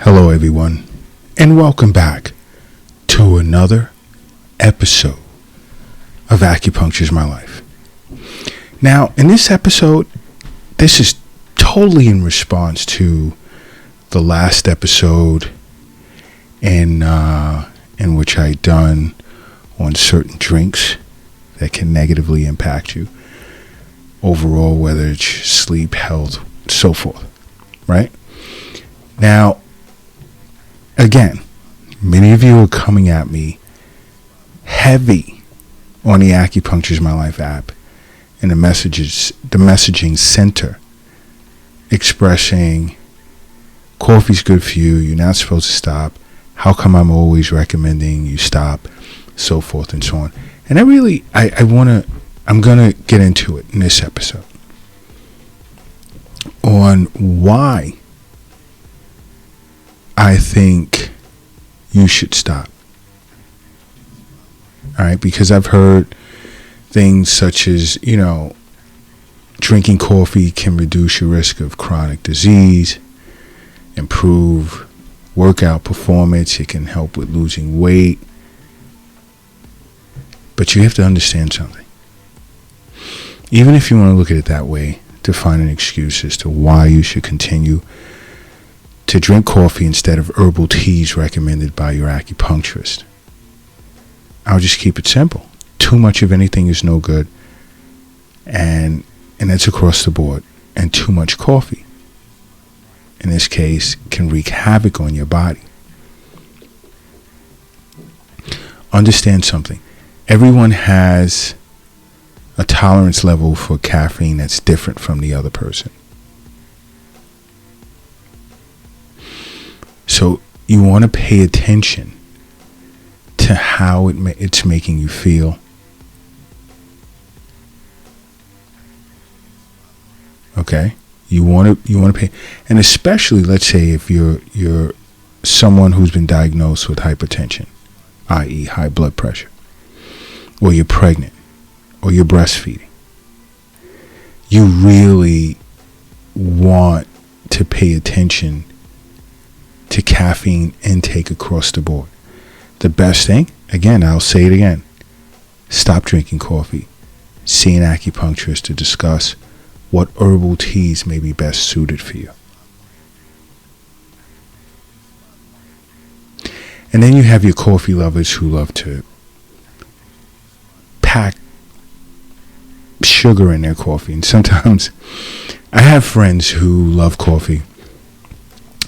Hello, everyone, and welcome back to another episode of Acupuncture's My Life. Now, in this episode, this is totally in response to the last episode in which I done on certain drinks that can negatively impact you overall, whether it's sleep, health, so forth, right? Now, again, many of you are coming at me heavy on the Acupuncture's My Life app and the messaging center expressing coffee's good for you, you're not supposed to stop, how come I'm always recommending you stop, so forth and so on. And I'm going to get into it in this episode on why I think you should stop. All right, because I've heard things such as, drinking coffee can reduce your risk of chronic disease, improve workout performance, it can help with losing weight. But you have to understand something. Even if you want to look at it that way, to find an excuse as to why you should continue to drink coffee instead of herbal teas recommended by your acupuncturist, I'll just keep it simple. Too much of anything is no good, and that's across the board. And too much coffee, in this case, can wreak havoc on your body. Understand something. Everyone has a tolerance level for caffeine that's different from the other person. So you want to pay attention to how it's making you feel. Okay? You want to pay, and especially, let's say, if you're someone who's been diagnosed with hypertension, i.e. high blood pressure, or you're pregnant, or you're breastfeeding. You really want to pay attention to caffeine intake across the board. The best thing, again, I'll say it again, stop drinking coffee. See an acupuncturist to discuss what herbal teas may be best suited for you. And then you have your coffee lovers who love to pack sugar in their coffee. And sometimes I have friends who love coffee,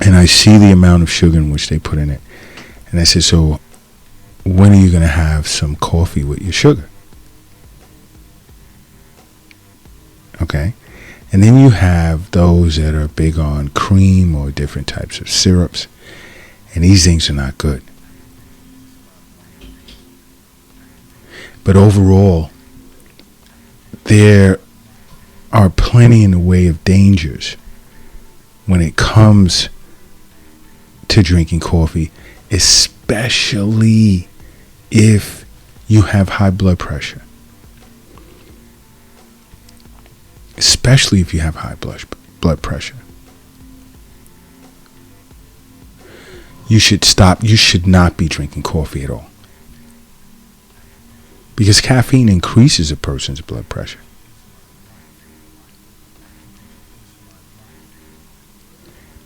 and I see the amount of sugar in which they put in it. And I say, so when are you going to have some coffee with your sugar? Okay? And then you have those that are big on cream or different types of syrups. And these things are not good. But overall, there are plenty in the way of dangers when it comes to drinking coffee, especially if you have high blood pressure. Especially if you have high blood pressure. You should stop. You should not be drinking coffee at all. Because caffeine increases a person's blood pressure.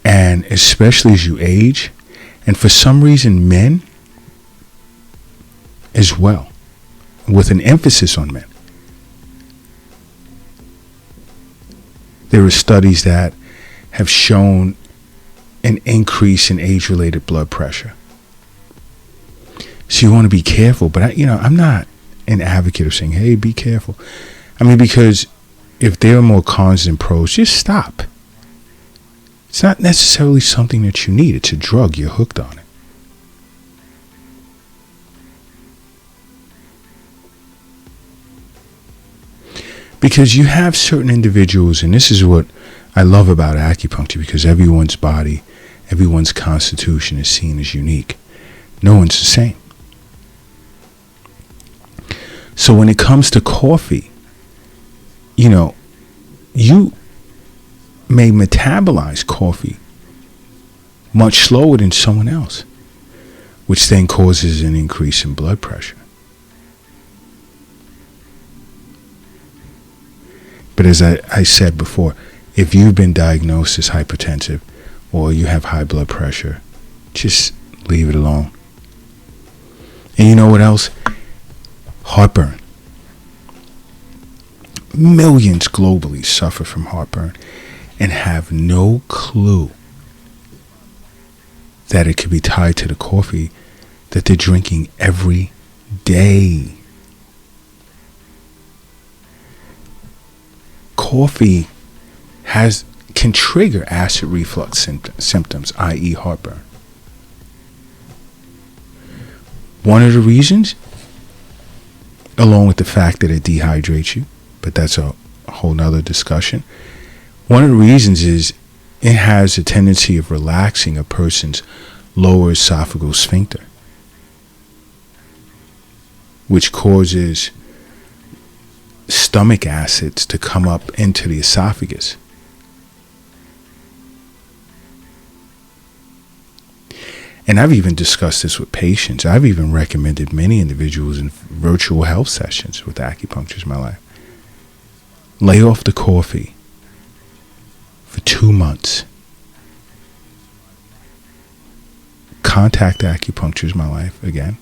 And especially as you age, and for some reason men as well, with an emphasis on men. There are studies that have shown an increase in age-related blood pressure. So you want to be careful, but I'm not an advocate of saying, hey, be careful. I mean, because if there are more cons than pros, just stop. It's not necessarily something that you need. It's a drug. You're hooked on it. Because you have certain individuals, and this is what I love about acupuncture, because everyone's body, everyone's constitution is seen as unique. No one's the same. So when it comes to coffee, you may metabolize coffee much slower than someone else, which then causes an increase in blood pressure. But as I said before, if you've been diagnosed as hypertensive or you have high blood pressure, just leave it alone. And you know what else? Heartburn. Millions globally suffer from heartburn and have no clue that it could be tied to the coffee that they're drinking every day. Coffee can trigger acid reflux symptoms, i.e. heartburn. One of the reasons, along with the fact that it dehydrates you, but that's a whole nother discussion. One of the reasons is it has a tendency of relaxing a person's lower esophageal sphincter, which causes stomach acids to come up into the esophagus. And I've even discussed this with patients. I've even recommended many individuals in virtual health sessions with Acupuncture My Life. Lay off the coffee for 2 months. Contact Acupuncture My Life again.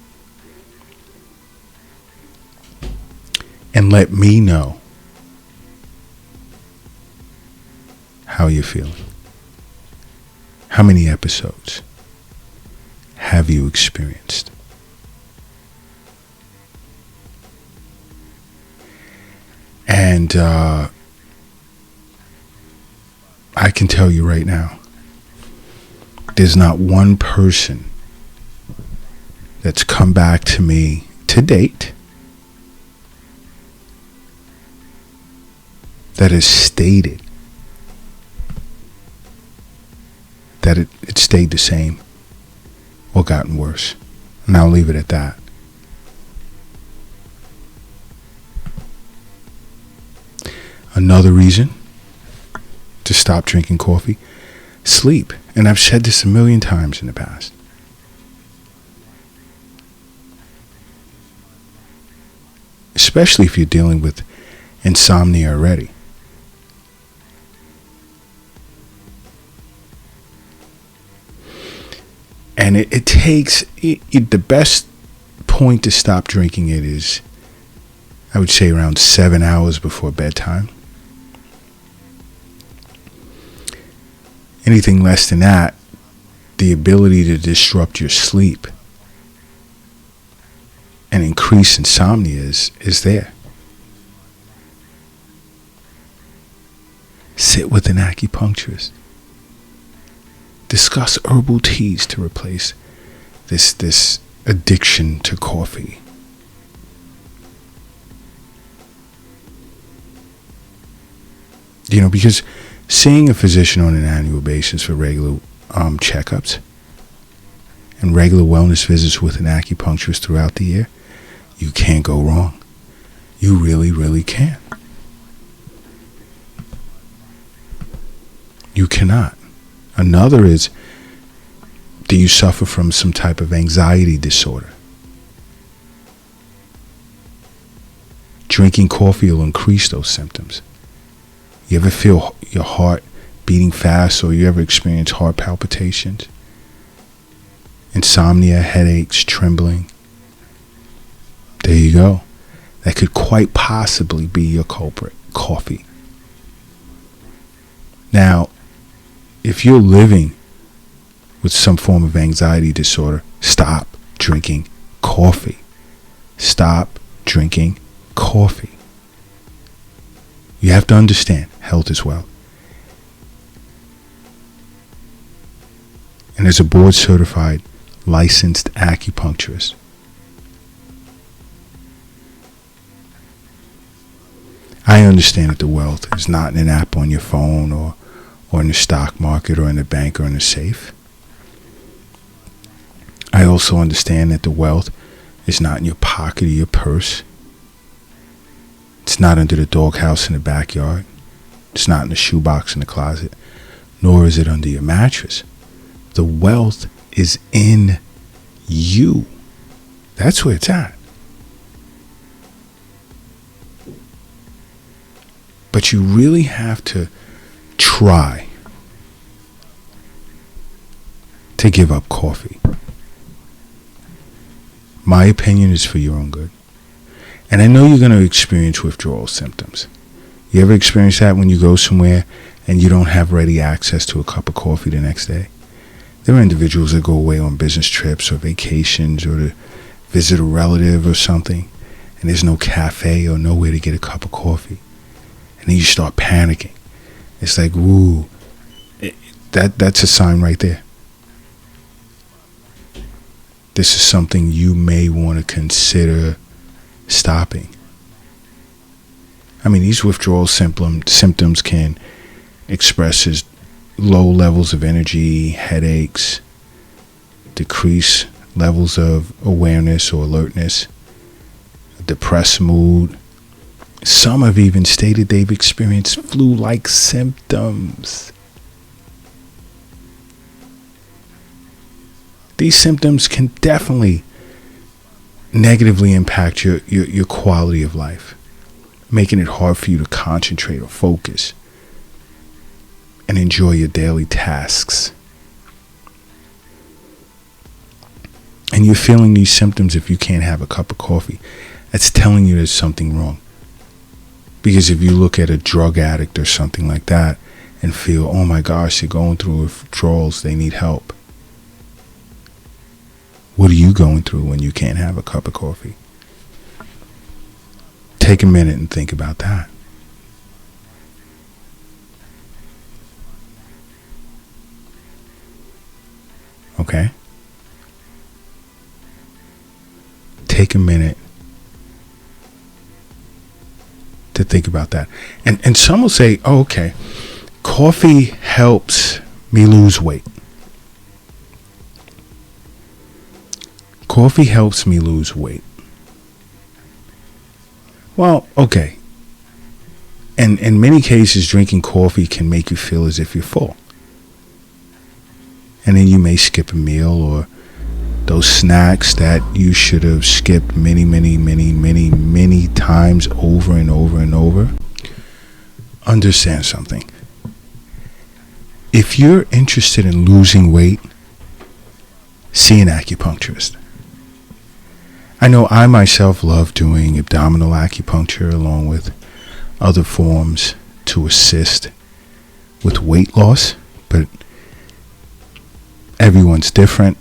And let me know how you're feeling. How many episodes have you experienced? And I can tell you right now, there's not one person that's come back to me to date that has stated that it stayed the same or gotten worse. And I'll leave it at that. Another reason to stop drinking coffee, sleep. And I've said this a million times in the past. Especially if you're dealing with insomnia already. And it takes, the best point to stop drinking it is, I would say, around 7 hours before bedtime. Anything less than that, the ability to disrupt your sleep and increase insomnia is there. Sit with an acupuncturist. Discuss herbal teas to replace this addiction to coffee. Because seeing a physician on an annual basis for regular checkups and regular wellness visits with an acupuncturist throughout the year, you can't go wrong. You really, really can't. You cannot. Another is, do you suffer from some type of anxiety disorder? Drinking coffee will increase those symptoms. You ever feel your heart beating fast, or you ever experience heart palpitations? Insomnia, headaches, trembling? There you go. That could quite possibly be your culprit, coffee. Now, if you're living with some form of anxiety disorder, stop drinking coffee. Stop drinking coffee. You have to understand, health is wealth. And as a board certified, licensed acupuncturist, I understand that the wealth is not in an app on your phone or in the stock market or in the bank or in the safe. I also understand that the wealth is not in your pocket or your purse. It's not under the doghouse in the backyard. It's not in the shoebox in the closet. Nor is it under your mattress. The wealth is in you. That's where it's at. But you really have to try to give up coffee. My opinion is for your own good. And I know you're going to experience withdrawal symptoms. You ever experience that when you go somewhere and you don't have ready access to a cup of coffee the next day? There are individuals that go away on business trips or vacations or to visit a relative or something, and there's no cafe or nowhere to get a cup of coffee. And then you start panicking. It's like, woo, that's a sign right there. This is something you may want to consider stopping. I mean, these withdrawal symptoms can express as low levels of energy, headaches, decreased levels of awareness or alertness, a depressed mood. Some have even stated they've experienced flu-like symptoms. These symptoms can definitely negatively impact your quality of life, making it hard for you to concentrate or focus and enjoy your daily tasks. And you're feeling these symptoms if you can't have a cup of coffee. That's telling you there's something wrong. Because if you look at a drug addict or something like that and feel, oh my gosh, they're going through withdrawals, they need help. What are you going through when you can't have a cup of coffee? Take a minute and think about that. Okay? Take a minute to think about that. And some will say, oh, okay, coffee helps me lose weight. Coffee helps me lose weight. Well, okay. And in many cases, drinking coffee can make you feel as if you're full. And then you may skip a meal or those snacks that you should have skipped many times over and over and over. Understand something. If you're interested in losing weight, see an acupuncturist. I know I myself love doing abdominal acupuncture along with other forms to assist with weight loss, but everyone's different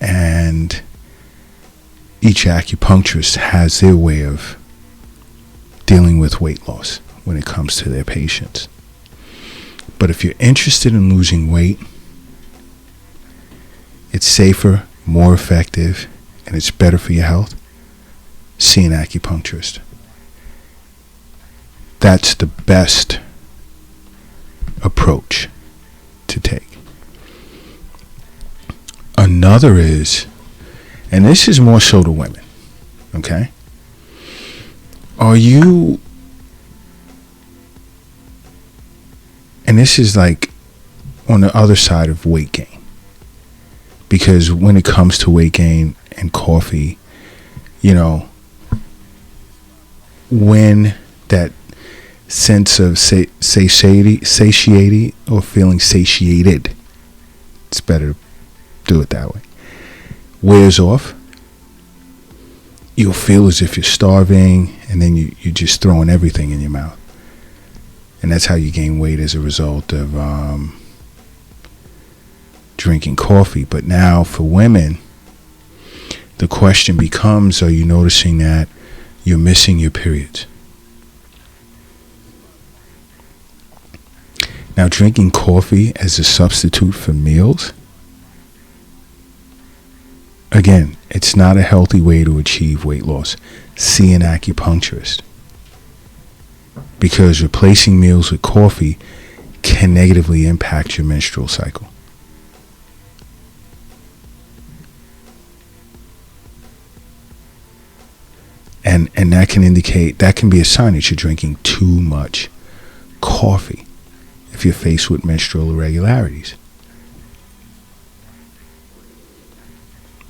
and each acupuncturist has their way of dealing with weight loss when it comes to their patients. But if you're interested in losing weight, it's safer, more effective, and it's better for your health, see an acupuncturist. That's the best approach to take. Another is, and this is more so to women, okay? Are you, and this is like on the other side of weight gain, because when it comes to weight gain and coffee, you know, when that sense of satiety or feeling satiated, it's better to do it that way, wears off, you'll feel as if you're starving, and then you're just throwing everything in your mouth. And that's how you gain weight as a result of drinking coffee. But now for women, the question becomes, are you noticing that you're missing your periods? Now, drinking coffee as a substitute for meals, again, it's not a healthy way to achieve weight loss. See an acupuncturist. Because replacing meals with coffee can negatively impact your menstrual cycle. And that can indicate, that can be a sign that you're drinking too much coffee if you're faced with menstrual irregularities.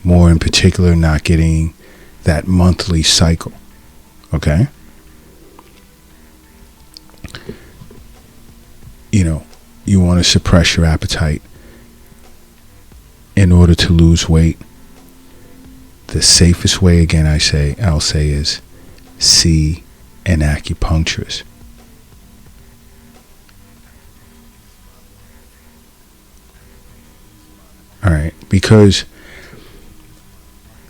More in particular, not getting that monthly cycle. Okay? You want to suppress your appetite in order to lose weight. The safest way, again, I'll say is see an acupuncturist. All right, because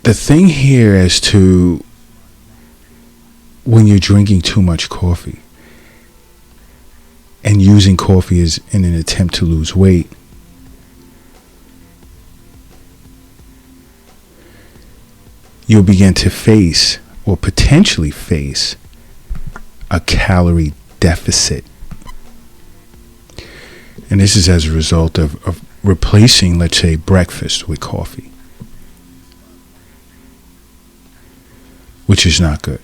the thing here as to when you're drinking too much coffee and using coffee as in an attempt to lose weight, you'll begin to face, or potentially face, a calorie deficit. And this is as a result of replacing, let's say, breakfast with coffee, which is not good.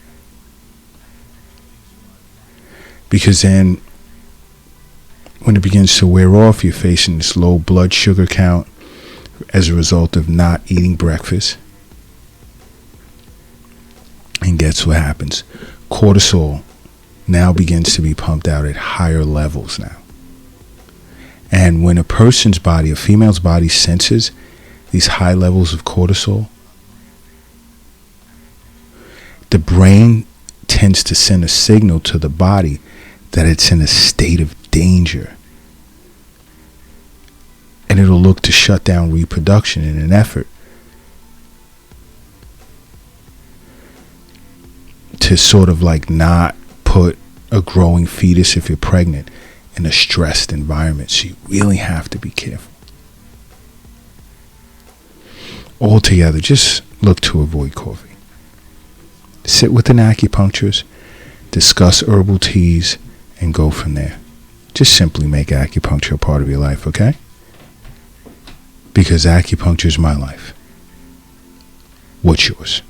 Because then, when it begins to wear off, you're facing this low blood sugar count as a result of not eating breakfast. And guess what happens? Cortisol now begins to be pumped out at higher levels now. And when a person's body, a female's body, senses these high levels of cortisol, the brain tends to send a signal to the body that it's in a state of danger. And it'll look to shut down reproduction in an effort to sort of like not put a growing fetus, if you're pregnant, in a stressed environment. So you really have to be careful. Altogether, just look to avoid coffee. Sit with an acupuncturist, discuss herbal teas, and go from there. Just simply make acupuncture a part of your life, okay? Because acupuncture is my life. What's yours?